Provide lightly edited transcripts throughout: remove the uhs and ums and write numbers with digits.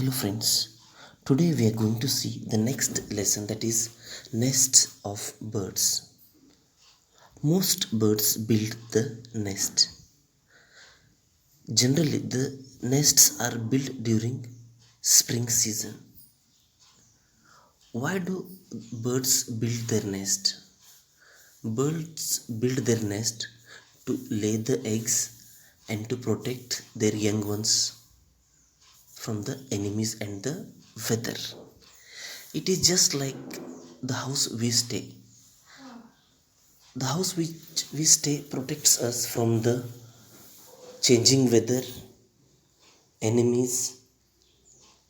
Hello friends, today we are going to see the next lesson, that is nests of birds. Most birds build the nest. Generally the nests are built during spring season. Why do birds build their nest? Birds build their nest to lay the eggs and to protect their young ones from the enemies and the weather. It is just like the house we stay. The house which we stay protects us from the changing weather, enemies,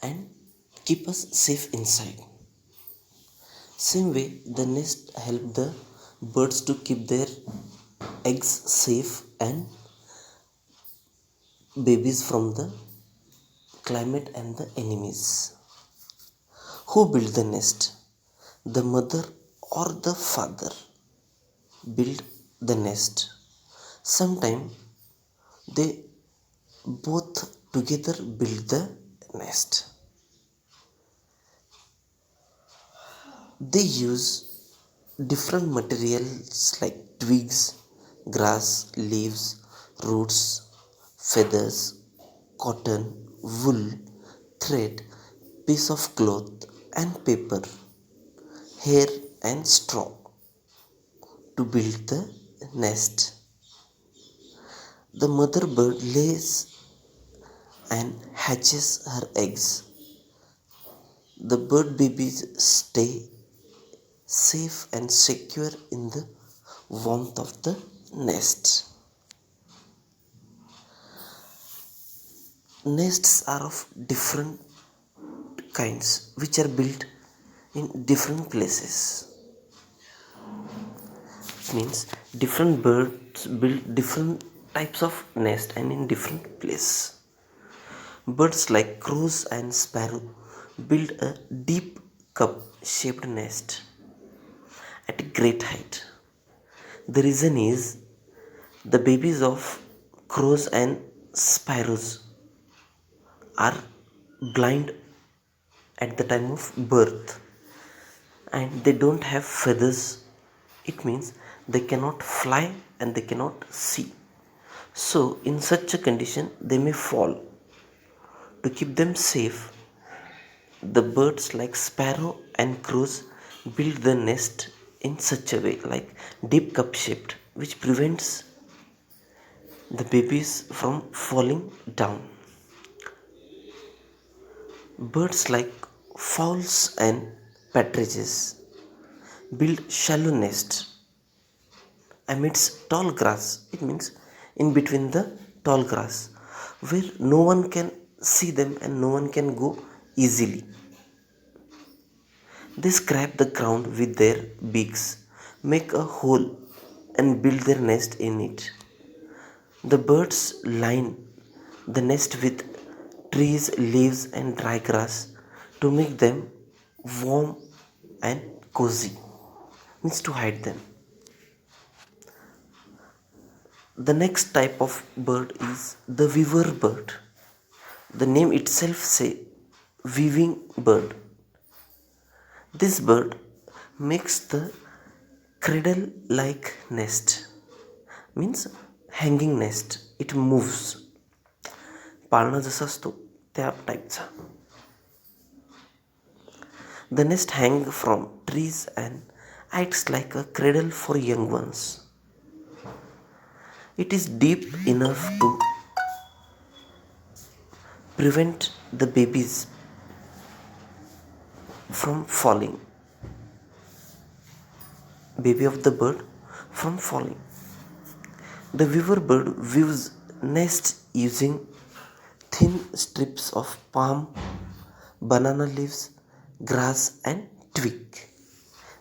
and keep us safe inside. Same way, the nest help the birds to keep their eggs safe and babies from the climate and the enemies. Who build the nest? The mother or the father build the nest. Sometimes they both together build the nest. They use different materials like twigs, grass, leaves, roots, feathers, cotton, wool, thread, piece of cloth and paper, hair and straw to build the nest. The mother bird lays and hatches her eggs. The bird babies stay safe and secure in the warmth of the nest. Nests are of different kinds which are built in different places. It means different birds build different types of nest and in different place. Birds like crows and sparrow build a deep cup shaped nest at a great height. The reason is the babies of crows and sparrows are blind at the time of birth and they don't have feathers. It means they cannot fly and they cannot see. So, in such a condition, they may fall. To keep them safe, the birds like sparrow and crows build the nest in such a way, like deep cup shaped, which prevents the babies from falling down. Birds like fowls and partridges build shallow nests amidst tall grass. It means in between the tall grass where no one can see them and no one can go easily. They scrape the ground with their beaks, make a hole, and build their nest in it. The birds line the nest with trees, leaves, and dry grass to make them warm and cozy, means to hide them. The next type of bird is the weaver bird. The name itself say weaving bird. This bird makes the cradle like nest, means hanging nest. It moves. पाळणा जसा असतो त्या टाईपचा. The nest hangs from trees and acts like a cradle for young ones. It is deep enough to prevent the babies from falling, baby of the bird from falling. The weaver bird weaves nests using thin strips of palm, banana leaves, grass and twig.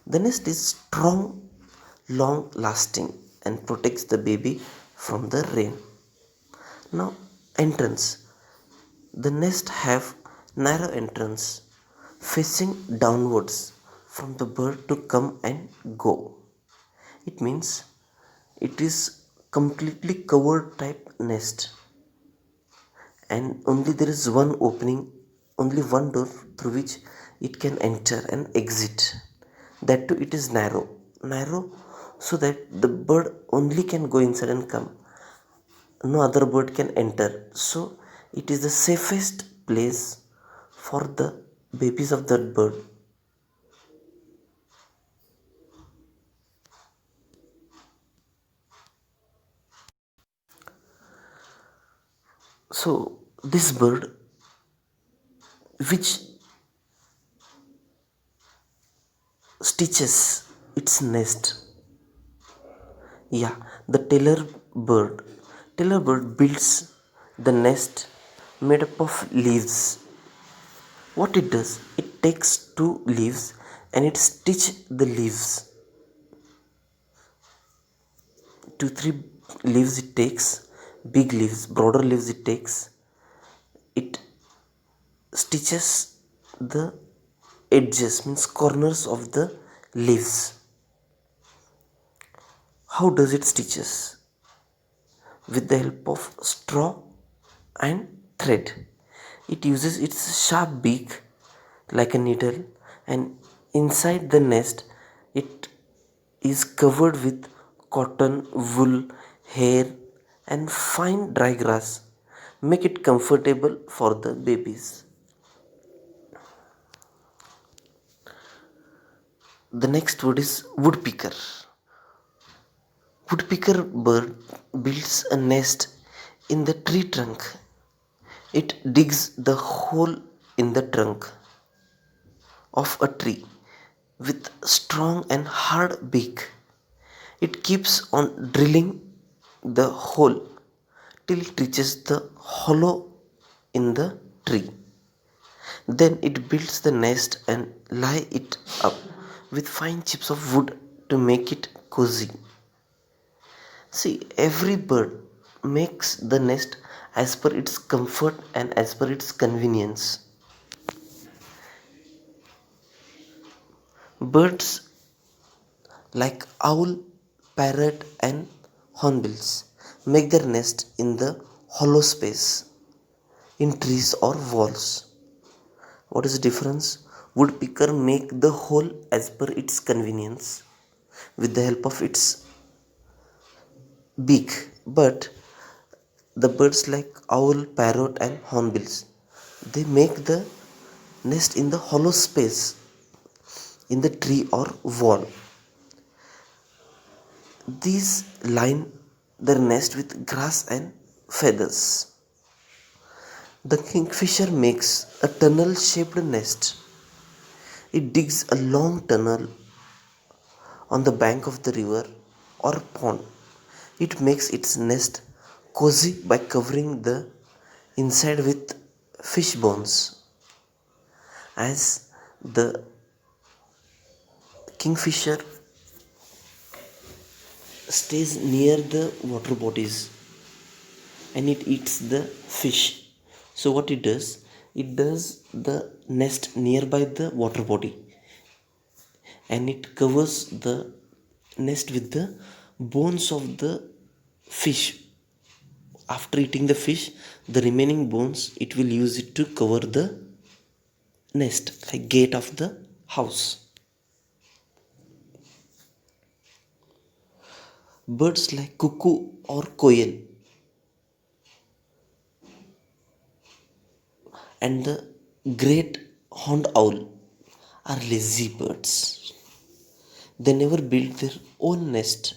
The nest is strong, long lasting and protects the baby from the rain. Now entrance. The nest have narrow entrance facing downwards from the bird to come and go. It means it is completely covered type nest and only there is one opening only one door through which it can enter and exit. That too, it is narrow, so that the bird only can go inside and come. No other bird can enter. So it is the safest place for the babies of that bird. So this bird, which stitches its nest, yeah, the bird. Tailor bird builds the nest made up of leaves. What it does, it takes two leaves and it stitch the leaves. Two, three leaves it takes, big leaves, broader leaves it takes. It stitches the edges, means corners of the leaves. How does it stitches? With the help of straw and thread. It uses its sharp beak like a needle, and inside the nest it is covered with cotton, wool, hair, and fine dry grass. Make it comfortable for the babies. The next word is woodpecker. Woodpecker bird builds a nest in the tree trunk. It digs the hole in the trunk of a tree with strong and hard beak. It keeps on drilling the hole till it reaches the hollow in the tree. Then it builds the nest and lie it up with fine chips of wood to make it cozy. See, every bird makes the nest as per its comfort and as per its convenience. Birds like owl, parrot, and hornbills make their nest in the hollow space in trees or walls. What is the difference? Woodpecker make the hole as per its convenience with the help of its beak, but the birds like owl, parrot, and hornbills, they make the nest in the hollow space in the tree or wall. These line their nest with grass and feathers. The kingfisher makes a tunnel shaped nest. It digs a long tunnel on the bank of the river or pond. It makes its nest cozy by covering the inside with fish bones. As the kingfisher stays near the water bodies and it eats the fish. So what it does the nest nearby the water body and it covers the nest with the bones of the fish. After eating the fish, the remaining bones it will use it to cover the nest like gate of the house. Birds like cuckoo or koel and the great horned owl are lazy birds. They never build their own nest.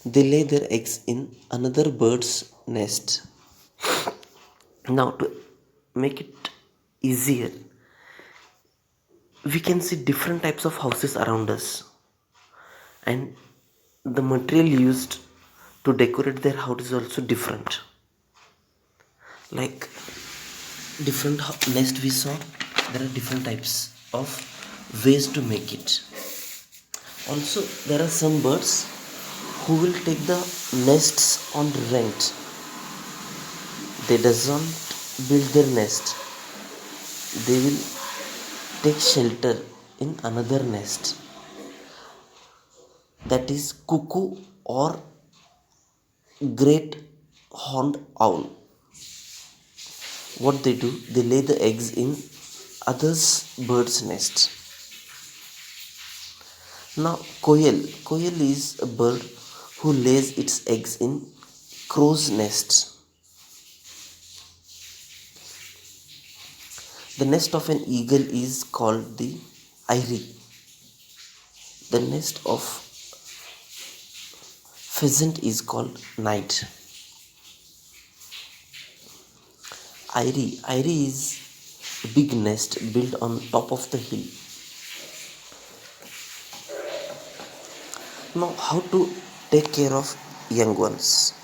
They lay their eggs in another bird's nest. Now, to make it easier, we can see different types of houses around us, and the material used to decorate their house is also different. Like different nest we saw, there are different types of ways to make it. Also, there are some birds who will take the nests on rent. They doesn't build their nest. They will take shelter in another nest. That is cuckoo or great horned owl. What they do, they lay the eggs in others bird's nest. Now koel is a bird who lays its eggs in crow's nest. The nest of an eagle is called the eyrie. The nest of pheasant is called night. Eyrie is a big nest built on top of the hill. Now, how to take care of young ones?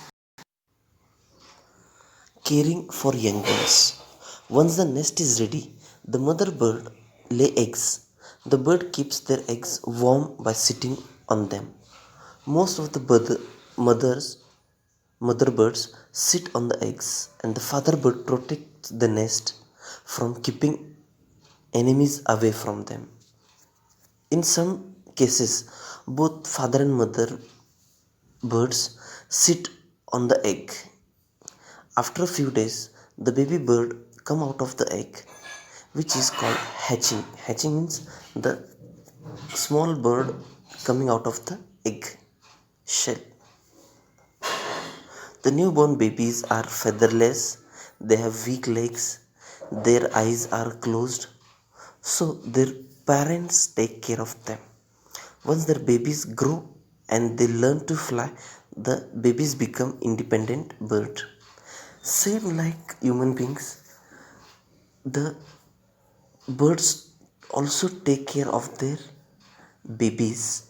Caring for young ones. Once the nest is ready, the mother bird lay eggs. The bird keeps their eggs warm by sitting on them. Most of the mothers mother birds sit on the eggs, and the father bird protects the nest from keeping enemies away from them. In some cases, both father and mother birds sit on the egg. After a few days, the baby bird come out of the egg, which is called hatching. Hatching means the small bird coming out of the egg shell. The newborn babies are featherless, they have weak legs, their eyes are closed, so their parents take care of them. Once their babies grow and they learn to fly, the babies become independent bird. Same like human beings, the birds also take care of their babies